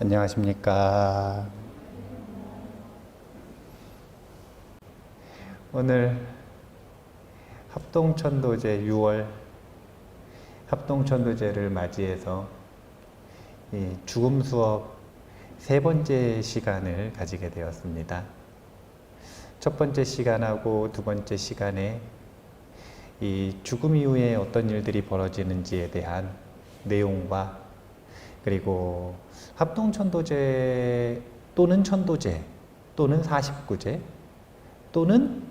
안녕하십니까. 오늘 합동천도제 6월 합동천도제를 맞이해서 이 죽음 수업 세 번째 시간을 가지게 되었습니다. 첫 번째 시간하고 두 번째 시간에 이 죽음 이후에 어떤 일들이 벌어지는지에 대한 내용과 그리고 합동천도제 또는 천도제 또는 49제 또는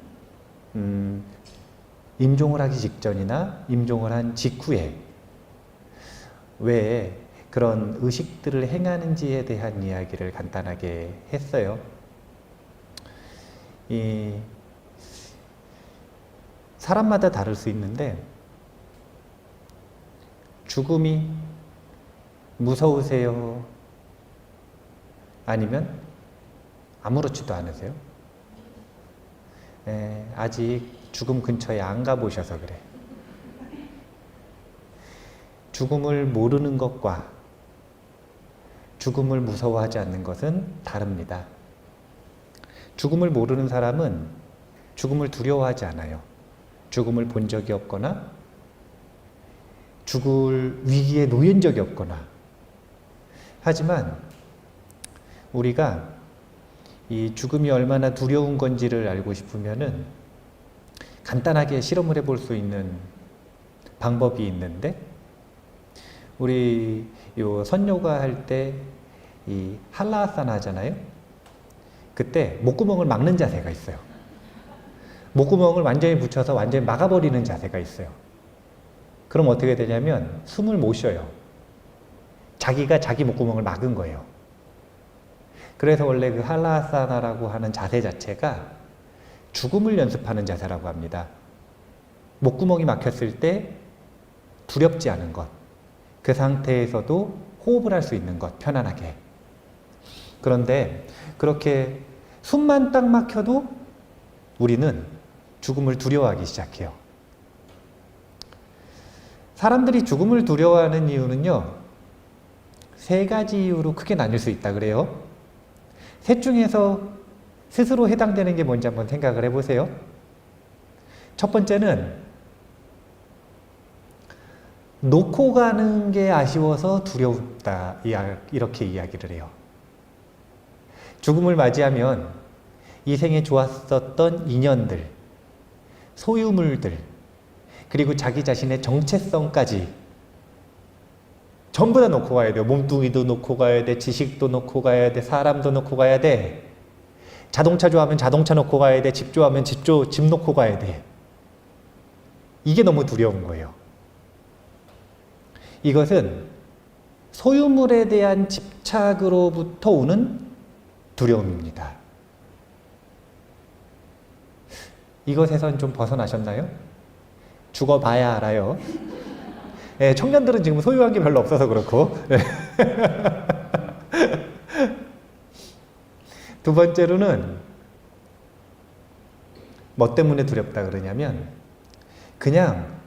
임종을 하기 직전이나 임종을 한 직후에 왜 그런 의식들을 행하는지에 대한 이야기를 간단하게 했어요. 이 사람마다 다를 수 있는데 죽음이 무서우세요? 아니면 아무렇지도 않으세요? 아직 죽음 근처에 안 가보셔서 그래. 죽음을 모르는 것과 죽음을 무서워하지 않는 것은 다릅니다. 죽음을 모르는 사람은 죽음을 두려워하지 않아요. 죽음을 본 적이 없거나 죽을 위기에 놓인 적이 없거나. 하지만 우리가 이 죽음이 얼마나 두려운 건지를 알고 싶으면은 간단하게 실험을 해볼 수 있는 방법이 있는데, 우리 요 선요가 할 때 이 할라아사나 하잖아요. 그때 목구멍을 막는 자세가 있어요. 목구멍을 완전히 붙여서 완전히 막아버리는 자세가 있어요. 그럼 어떻게 되냐면 숨을 못 쉬어요. 자기가 자기 목구멍을 막은 거예요. 그래서 원래 그 할라아사나라고 하는 자세 자체가 죽음을 연습하는 자세라고 합니다. 목구멍이 막혔을 때 두렵지 않은 것, 그 상태에서도 호흡을 할 수 있는 것, 편안하게. 그런데 그렇게 숨만 딱 막혀도 우리는 죽음을 두려워하기 시작해요. 사람들이 죽음을 두려워하는 이유는요, 세 가지 이유로 크게 나뉠 수 있다 그래요. 셋 중에서 스스로 해당되는 게 뭔지 한번 생각을 해보세요. 첫 번째는 놓고 가는 게 아쉬워서 두렵다, 이렇게 이야기를 해요. 죽음을 맞이하면 이 생에 좋았었던 인연들, 소유물들, 그리고 자기 자신의 정체성까지 전부 다 놓고 가야 돼요. 몸뚱이도 놓고 가야 돼, 지식도 놓고 가야 돼, 사람도 놓고 가야 돼. 자동차 좋아하면 자동차 놓고 가야 돼, 집 좋아하면 집 놓고 가야 돼. 이게 너무 두려운 거예요. 이것은 소유물에 대한 집착으로부터 오는 두려움입니다. 이것에선 좀 벗어나셨나요? 죽어봐야 알아요. 청년들은 지금 소유한 게 별로 없어서 그렇고. 두 번째로는 뭐 때문에 두렵다 그러냐면 그냥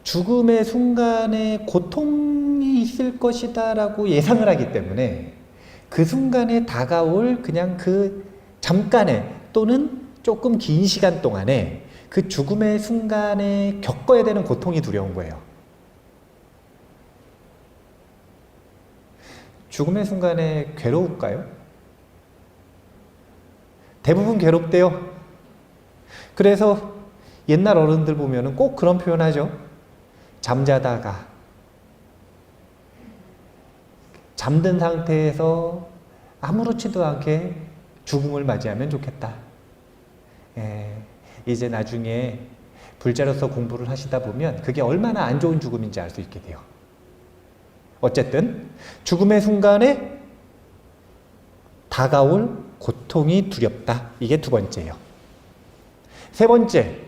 죽음의 순간에 고통이 있을 것이다 라고 예상을 하기 때문에 그 순간에 다가올 그냥 그 잠깐의 또는 조금 긴 시간 동안에 그 죽음의 순간에 겪어야 되는 고통이 두려운 거예요. 죽음의 순간에 괴로울까요? 대부분 괴롭대요. 그래서 옛날 어른들 보면은 꼭 그런 표현 하죠. 잠자다가 잠든 상태에서 아무렇지도 않게 죽음을 맞이하면 좋겠다. 이제 나중에 불자로서 공부를 하시다 보면 그게 얼마나 안 좋은 죽음인지 알 수 있게 돼요. 어쨌든 죽음의 순간에 다가올 고통이 두렵다. 이게 두 번째예요. 세 번째,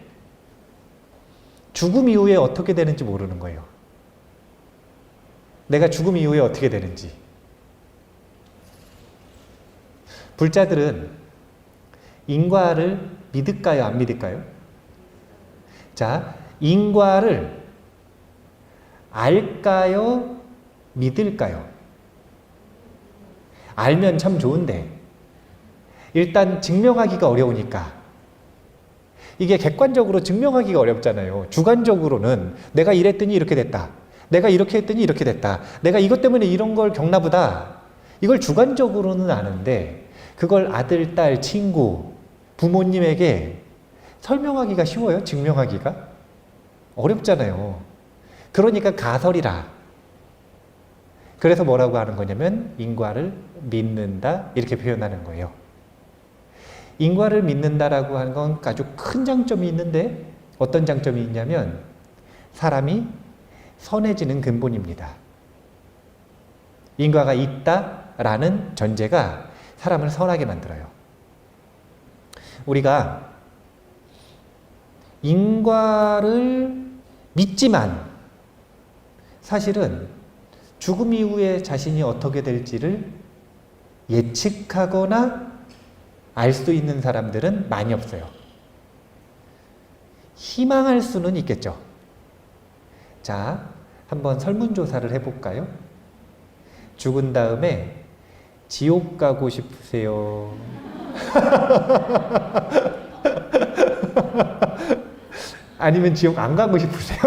죽음 이후에 어떻게 되는지 모르는 거예요. 내가 죽음 이후에 어떻게 되는지. 불자들은 인과를 믿을까요? 안 믿을까요? 자, 인과를 알까요? 믿을까요? 알면 참 좋은데 일단 증명하기가 어려우니까 이게 객관적으로 증명하기가 어렵잖아요. 주관적으로는 내가 이랬더니 이렇게 됐다. 내가 이렇게 했더니 이렇게 됐다. 내가 이것 때문에 이런 걸 겪나 보다. 이걸 주관적으로는 아는데 그걸 아들, 딸, 친구, 부모님에게 설명하기가 쉬워요? 증명하기가? 어렵잖아요. 그러니까 가설이라. 그래서 뭐라고 하는 거냐면 인과를 믿는다 이렇게 표현하는 거예요. 인과를 믿는다라고 하는 건 아주 큰 장점이 있는데 어떤 장점이 있냐면 사람이 선해지는 근본입니다. 인과가 있다라는 전제가 사람을 선하게 만들어요. 우리가 인과를 믿지만 사실은 죽음 이후에 자신이 어떻게 될지를 예측하거나 알 수 있는 사람들은 많이 없어요. 희망할 수는 있겠죠. 자, 한번 설문조사를 해볼까요? 죽은 다음에 지옥 가고 싶으세요? 아니면 지옥 안 가고 싶으세요?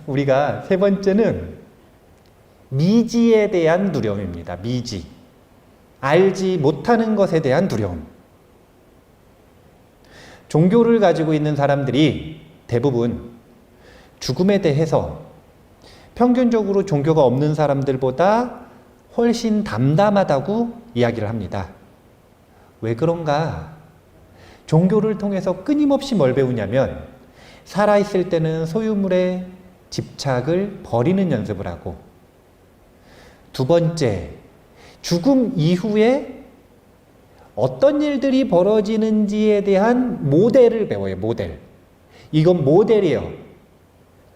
우리가 세 번째는 미지에 대한 두려움입니다. 미지. 알지 못하는 것에 대한 두려움. 종교를 가지고 있는 사람들이 대부분 죽음에 대해서 평균적으로 종교가 없는 사람들보다 훨씬 담담하다고 이야기를 합니다. 왜 그런가? 종교를 통해서 끊임없이 뭘 배우냐면 살아있을 때는 소유물에 집착을 버리는 연습을 하고 두 번째, 죽음 이후에 어떤 일들이 벌어지는지에 대한 모델을 배워요. 모델. 이건 모델이에요.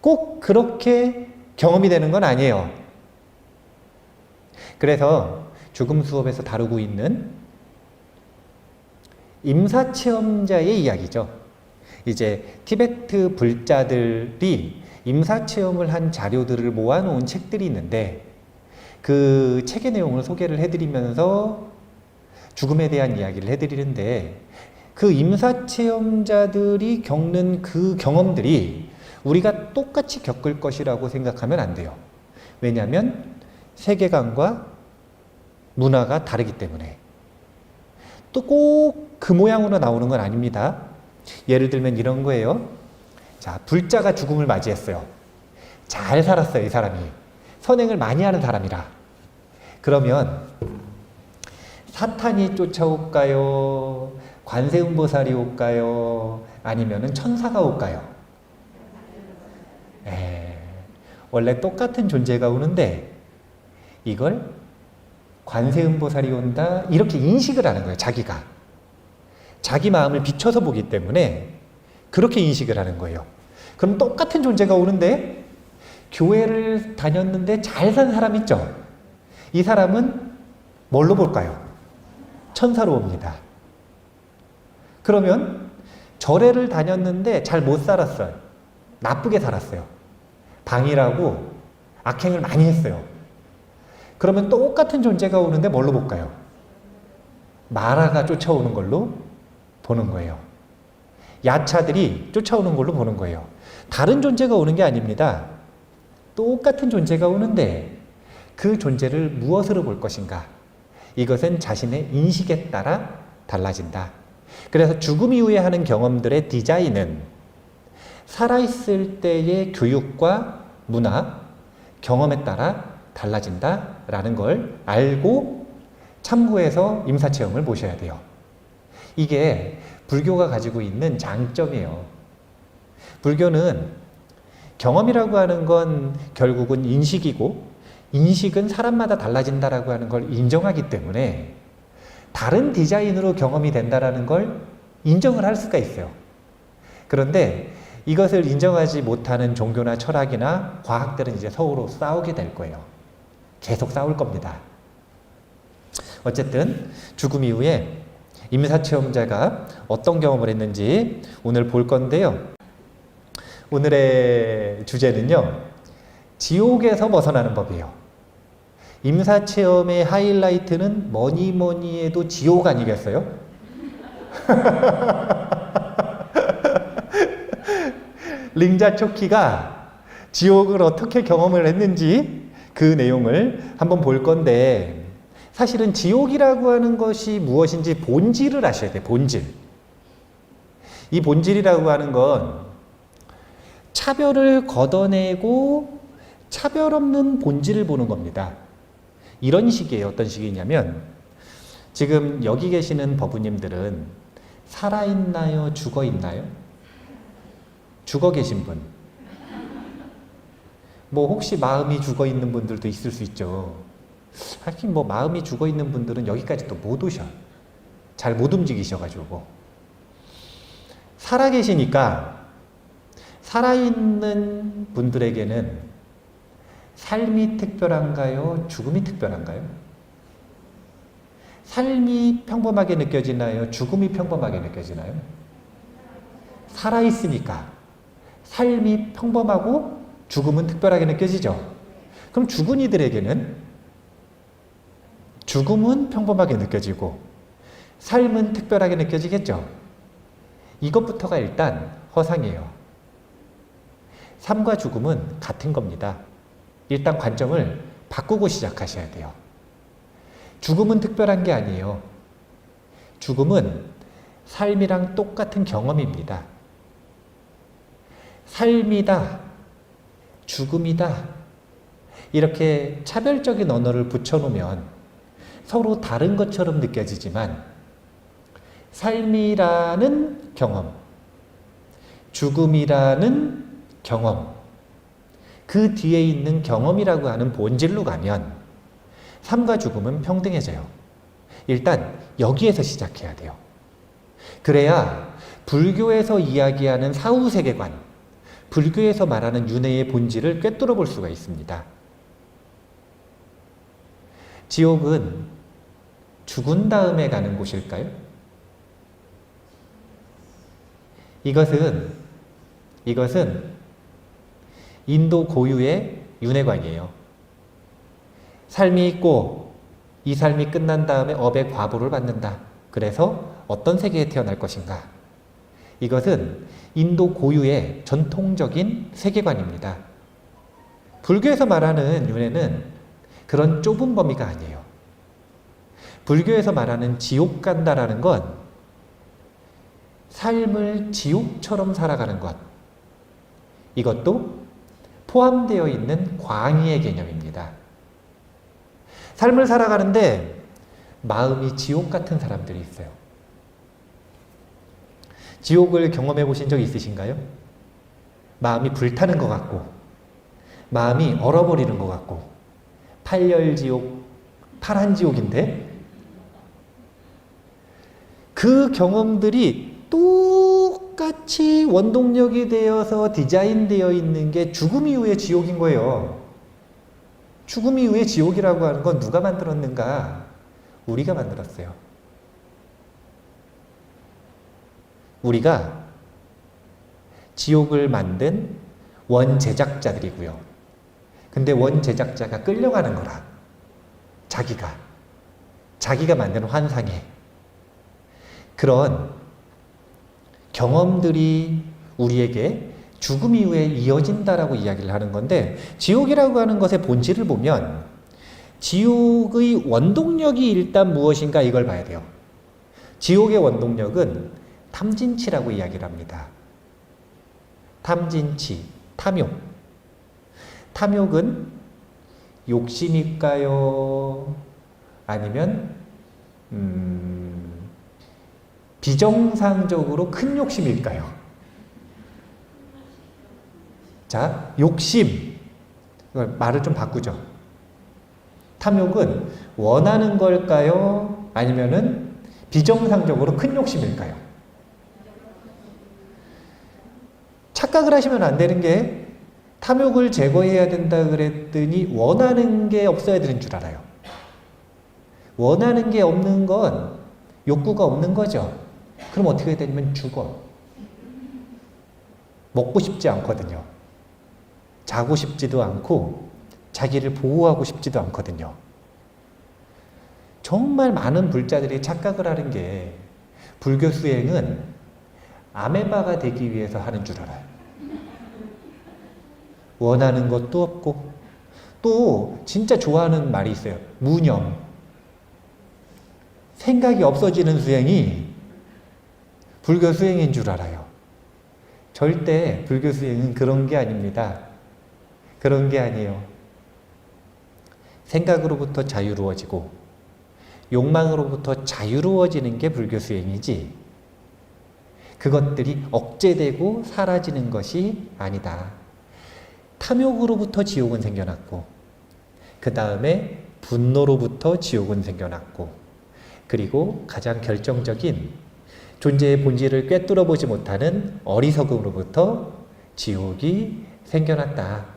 꼭 그렇게 경험이 되는 건 아니에요. 그래서 죽음 수업에서 다루고 있는 임사체험자의 이야기죠. 이제 티베트 불자들이 임사체험을 한 자료들을 모아놓은 책들이 있는데 그 책의 내용을 소개를 해드리면서 죽음에 대한 이야기를 해드리는데 그 임사체험자들이 겪는 그 경험들이 우리가 똑같이 겪을 것이라고 생각하면 안 돼요. 왜냐하면 세계관과 문화가 다르기 때문에. 또 꼭 그 모양으로 나오는 건 아닙니다. 예를 들면 이런 거예요. 자, 불자가 죽음을 맞이했어요. 잘 살았어요, 이 사람이. 선행을 많이 하는 사람이라. 그러면 사탄이 쫓아올까요? 관세음보살이 올까요? 아니면은 천사가 올까요? 원래 똑같은 존재가 오는데 이걸 관세음보살이 온다 이렇게 인식을 하는 거예요. 자기가. 자기 마음을 비춰서 보기 때문에 그렇게 인식을 하는 거예요. 그럼 똑같은 존재가 오는데 교회를 다녔는데 잘 산 사람 있죠? 이 사람은 뭘로 볼까요? 천사로 옵니다. 그러면 절에를 다녔는데 잘 못 살았어요. 나쁘게 살았어요. 방일하고 악행을 많이 했어요. 그러면 똑같은 존재가 오는데 뭘로 볼까요? 마라가 쫓아오는 걸로 보는 거예요. 야차들이 쫓아오는 걸로 보는 거예요. 다른 존재가 오는 게 아닙니다. 똑같은 존재가 오는데 그 존재를 무엇으로 볼 것인가? 이것은 자신의 인식에 따라 달라진다. 그래서 죽음 이후에 하는 경험들의 디자인은 살아있을 때의 교육과 문화, 경험에 따라 달라진다라는 걸 알고 참고해서 임사체험을 보셔야 돼요. 이게 불교가 가지고 있는 장점이에요. 불교는 경험이라고 하는 건 결국은 인식이고 인식은 사람마다 달라진다라고 하는 걸 인정하기 때문에 다른 디자인으로 경험이 된다라는 걸 인정을 할 수가 있어요. 그런데 이것을 인정하지 못하는 종교나 철학이나 과학들은 이제 서로 싸우게 될 거예요. 계속 싸울 겁니다. 어쨌든 죽음 이후에 임사체험자가 어떤 경험을 했는지 오늘 볼 건데요. 오늘의 주제는요. 지옥에서 벗어나는 법이에요. 임사체험의 하이라이트는 뭐니 해도 지옥 아니겠어요? 링자초키가 지옥을 어떻게 경험을 했는지 그 내용을 한번 볼 건데, 사실은 지옥이라고 하는 것이 무엇인지 본질을 아셔야 돼요. 본질. 이 본질이라고 하는 건 차별을 걷어내고 차별 없는 본질을 보는 겁니다. 이런 식이에요. 어떤 식이냐면, 지금 여기 계시는 법우님들은 살아있나요? 죽어있나요? 죽어 계신 분. 뭐 혹시 마음이 죽어있는 분들도 있을 수 있죠. 하긴 뭐 마음이 죽어있는 분들은 여기까지 또 못 오셔. 잘 못 움직이셔가지고. 살아계시니까 살아있는 분들에게는 삶이 특별한가요? 죽음이 특별한가요? 삶이 평범하게 느껴지나요? 죽음이 평범하게 느껴지나요? 살아있으니까 삶이 평범하고 죽음은 특별하게 느껴지죠. 그럼 죽은 이들에게는 죽음은 평범하게 느껴지고 삶은 특별하게 느껴지겠죠. 이것부터가 일단 허상이에요. 삶과 죽음은 같은 겁니다. 일단 관점을 바꾸고 시작하셔야 돼요. 죽음은 특별한 게 아니에요. 죽음은 삶이랑 똑같은 경험입니다. 삶이다, 죽음이다, 이렇게 차별적인 언어를 붙여놓으면 서로 다른 것처럼 느껴지지만, 삶이라는 경험, 죽음이라는 경험, 그 뒤에 있는 경험이라고 하는 본질로 가면 삶과 죽음은 평등해져요. 일단 여기에서 시작해야 돼요. 그래야 불교에서 이야기하는 사후세계관, 불교에서 말하는 윤회의 본질을 꿰뚫어 볼 수가 있습니다. 지옥은 죽은 다음에 가는 곳일까요? 이것은 인도 고유의 윤회관이에요. 삶이 있고 이 삶이 끝난 다음에 업의 과보를 받는다. 그래서 어떤 세계에 태어날 것인가? 이것은 인도 고유의 전통적인 세계관입니다. 불교에서 말하는 윤회는 그런 좁은 범위가 아니에요. 불교에서 말하는 지옥 간다라는 건 삶을 지옥처럼 살아가는 것, 이것도 포함되어 있는 광의의 개념입니다. 삶을 살아가는데 마음이 지옥 같은 사람들이 있어요. 지옥을 경험해 보신 적 있으신가요? 마음이 불타는 것 같고, 마음이 얼어버리는 것 같고, 팔열지옥, 파란 지옥인데, 그 경험들이 똑같이 원동력이 되어서 디자인되어 있는 게 죽음 이후의 지옥인 거예요. 죽음 이후의 지옥이라고 하는 건 누가 만들었는가? 우리가 만들었어요. 우리가 지옥을 만든 원제작자들이고요. 근데 원제작자가 끌려가는 거라. 자기가 만든 환상에. 그런 경험들이 우리에게 죽음 이후에 이어진다라고 이야기를 하는 건데, 지옥이라고 하는 것의 본질을 보면 지옥의 원동력이 일단 무엇인가 이걸 봐야 돼요. 지옥의 원동력은 탐진치라고 이야기를 합니다. 탐진치, 탐욕. 탐욕은 욕심일까요? 아니면 비정상적으로 큰 욕심일까요? 자, 욕심. 말을 좀 바꾸죠. 탐욕은 원하는 걸까요? 아니면은 비정상적으로 큰 욕심일까요? 착각을 하시면 안 되는 게, 탐욕을 제거해야 된다 그랬더니 원하는 게 없어야 되는 줄 알아요. 원하는 게 없는 건 욕구가 없는 거죠. 그럼 어떻게 되냐면 죽어. 먹고 싶지 않거든요. 자고 싶지도 않고 자기를 보호하고 싶지도 않거든요. 정말 많은 불자들이 착각을 하는 게 불교 수행은 아메바가 되기 위해서 하는 줄 알아요. 원하는 것도 없고 또 진짜 좋아하는 말이 있어요. 무념. 생각이 없어지는 수행이 불교 수행인 줄 알아요. 절대 불교 수행은 그런 게 아닙니다. 그런 게 아니에요. 생각으로부터 자유로워지고 욕망으로부터 자유로워지는 게 불교 수행이지 그것들이 억제되고 사라지는 것이 아니다. 탐욕으로부터 지옥은 생겨났고 그 다음에 분노로부터 지옥은 생겨났고 그리고 가장 결정적인 존재의 본질을 꿰뚫어 보지 못하는 어리석음으로부터 지옥이 생겨났다.